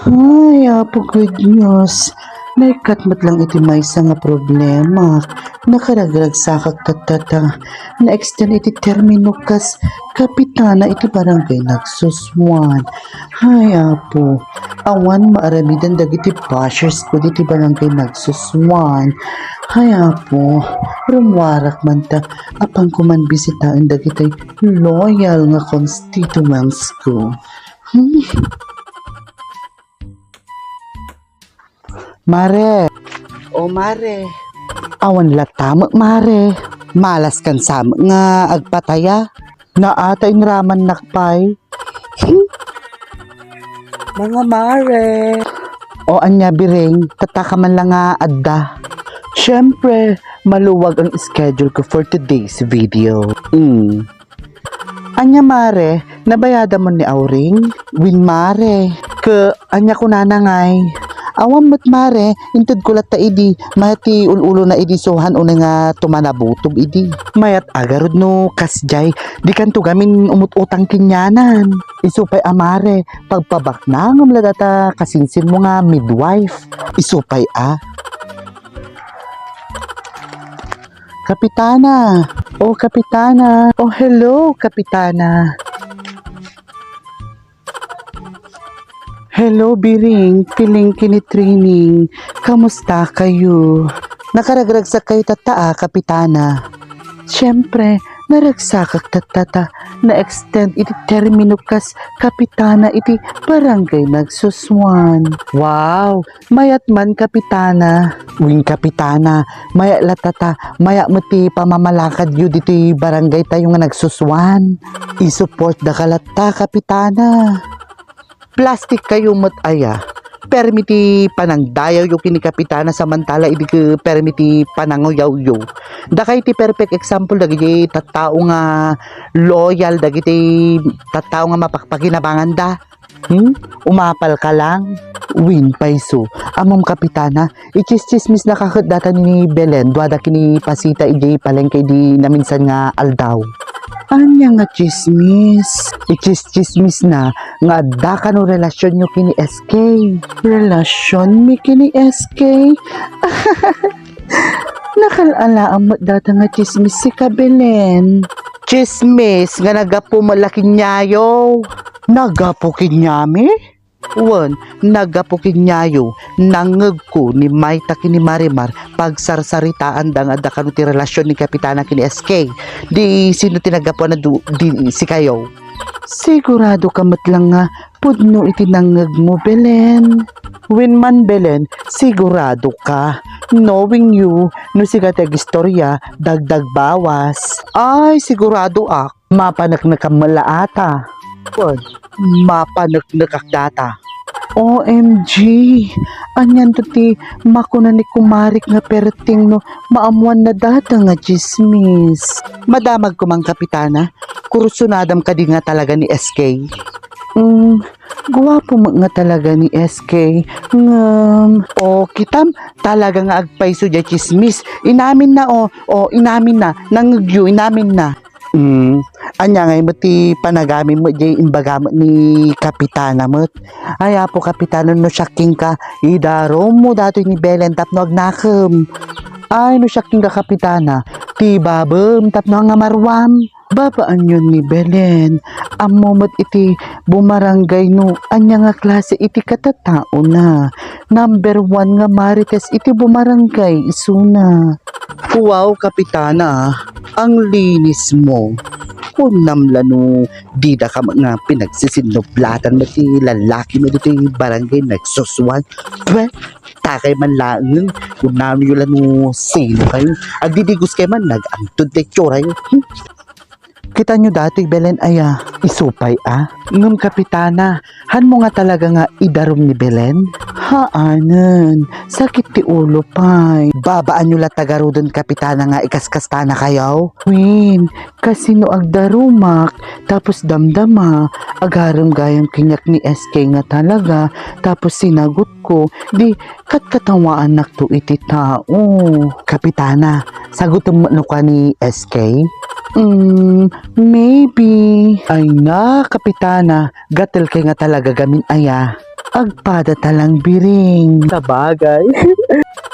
Ay, apo good news. Naikatmat lang iti maysa nga problema. Nakaragrag sa kaktatata. Na-extend iti termino kas kapitana iti barangay nagsuswan. Ay, apo. Awan maaramidan dagiti bashers ko iti barangay nagsuswan. Ay, apo. Rumwarak man ta. Apang kuman bisitaan dagiti loyal nga constituents ko. Mare. O mare. Awan latama mare. Malas kan sama nga agpataya. Naata inraman nakpay. Mga mare. O anya biring. Tataka man lang nga adda. Siyempre, maluwag ang schedule ko for today's video. Anya mare, nabayada mo ni Auring? Win mare. Anya ko nanangay. Awam mo't mare, intud ko ta idi, mati ululo na idi sohan una nga tumanabutob idi. Mayat agarod no kasjay, di kanto gamin umututang kinyanan. Isupay amare, pagpabak na ng data kasinsin mo nga midwife. Isupay Kapitana. Oh, kapitana. Oh, hello, kapitana. Hello, Biring. Piling kini-training. Kamusta kayo? Nakaragregsak kayo tata, kapitana. Siyempre, naragsakak tatata. Na-extend iti termino kas kapitana iti barangay nagsuswan. Wow! Mayat man, kapitana. Wing kapitana, maya latata, maya mati pamamalakad yu diti barangay tayo nga nagsuswan. I-support da kalata, kapitana. Plastic kayo mat aya. Permiti panangdayaw yung kini kapitana samantala idi ke permiti panangoyaw yo. Dakay ti perfect example dagiti tattao nga loyal dagiti tattao nga mapakpakinabangan da. Umapal ka lang. Win paiso. Amom kapitana, ichis-chismis na kakot data ni Belen duwada kini pasita iji palengke di naminsan nga aldaw. Anya nga chismis? Ichis-chismis na nga daka no relasyon nyo kini SK. Relasyon mi kini SK? Nakalalaan mo data nga chismis si Kabelen. Chismis nga nagapo malaki nyayo. Nagapo kinyami? Wan, nagapukin nyayo, nangag ko ni Maita kini Marimar pagsarsaritaan da nga kanu ti relasyon ni kapitana kini SK. Di sino tinagapo na di si kayo? Sigurado kamat lang nga pudno iti nangag mo, Belen. When man, Belen, sigurado ka. Knowing you, no sigatag istorya, dagdag bawas. Ay, sigurado mapanak na kamalaata. Wan, mapanaknakak data. OMG, anyan to ti makuna ni kumarik nga perting no maamuan na data nga chismis. Madamag ko mang kapitana, kursunadam ka di nga talaga ni SK. Guwapo mo nga talaga ni SK. Kitam talaga nga agpaiso dya chismis. Inamin na inamin na, nangagyo, inamin na. Anya ngay mati panagami mo di imbaga ni kapitana mo. Ay apo kapitana no shaking ka idaro mo dato ni Belen tap no agnakam. Ay no shaking ka kapitana ti babem tap no nga marwam. Babaan yun ni Belen. Amomot iti bumarangay no anya nga klase iti katatao na. Number 1 nga marites iti bumarangay isuna. Wow kapitana, ang linis mo. Kunam lano, di da ka nga pinagsisinoblatan mo ti lalaki mo dito yung barangay nagsuswan. Takay man lang, kunam yun lano sino kayo. Agdidigos kayo man, nag-antod te tsura yun. Kita nyo dati, Belen, isupay Ngam kapitana, han mo nga talaga nga idarom ni Belen? Haanan, sakit ti ulo pay. Babaan nyo latagarodon kapitana nga ikaskasta na kayaw? Win, kasi no agdarumak, tapos damdama, agaram gayang kinyak ni SK nga talaga, tapos sinagot ko, di katkatawaan nakto iti tao. Kapitana, sagutin mo no ka ni SK? Maybe. Ay na, kapitana, gatel kay nga talaga gamin aya. Agpada talang biring. Sabagay.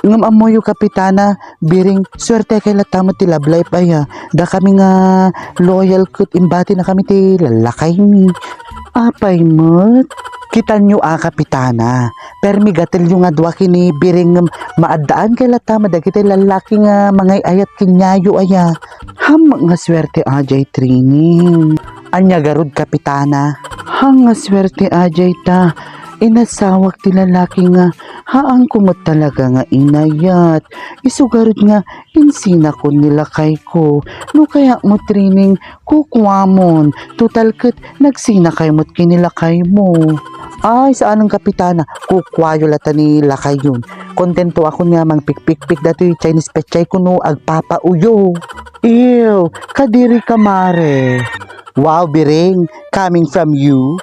Ngam amoy yung kapitana, biring, swerte kay latamo ti love life aya. Da kami nga loyal kut imbati na kami ti lalakay ni. Apay mo't. Kita nyo kapitana. Permi gatil yung nga dwa kini biring maadaan kay latamo dagiti lalaki nga mga ayat kinyayo aya. Ham nga swerte ajay training. Anya garud kapitana. Hang nga swerte ajay ta. Inasawak ti lalaki nga haang kumot talaga nga inayat. Isugarod nga insina ko nilakay ko. No kaya mo training kukwamon. Total ket nagsina kay mo't kinilakay mo. Ay, sa anong kapitana? Kukwayo lata ni lakay yun. Kontento ako nga mang pikpikpik dati Chinese pechay kuno agpapauyo. Ew, kadiri kamare. Wow, biring, coming from you.